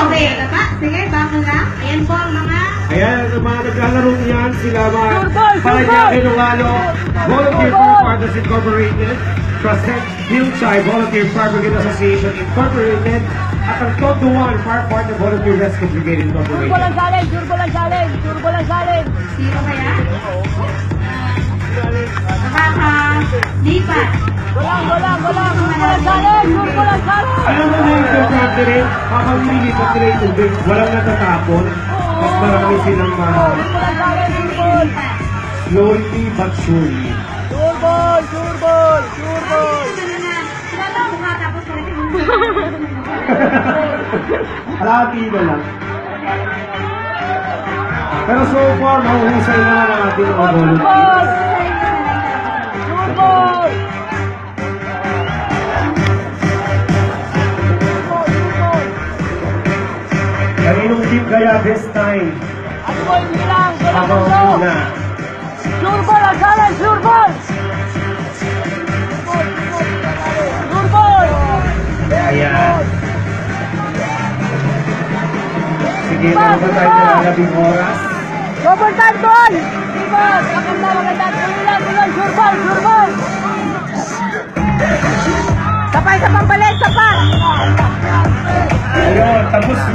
Okay, sige, baka lang. Ayan po ang mga... Ayan, ang mga naglalaro niyan, sila mga Surbol! Palanyaki Ilocano, Volunteer Firefighters Incorporated, Trusted Hillside Volunteer Fire Brigade Association Incorporated, at ang Tonduan Firefighter Volunteer Rescue Brigade Incorporated. Surbol ang galing! Surbol ang galing! Surbol ang galing! Sino kaya? Nakaka-lipat. Walang! Surbol ang galing! Surbol ang galing! Alam mo na yung importante rin, habang nililipat nila yung tubig, walang natatapon, mas marami silang Surbol ang galing! Surbol! slowly but surely. Surbol! Surbol! Surbol! Sila daw mukha tapos ulit. Alati na lang. Pero so far, mahuhusay naman ang ating mga volunteers. Surbol! Kaninong team kaya this time? Ano mo hindi lang? Habang Walang una. Surbol ang galing! Surbol! Surbol! Ayan. Sige, meron pa tayo ng labing oras. Double time doon! Dimas! Maganda! Tuloy! Surbol! Surbol! Sapay sa pampalit! Sapa! Ayun, tapos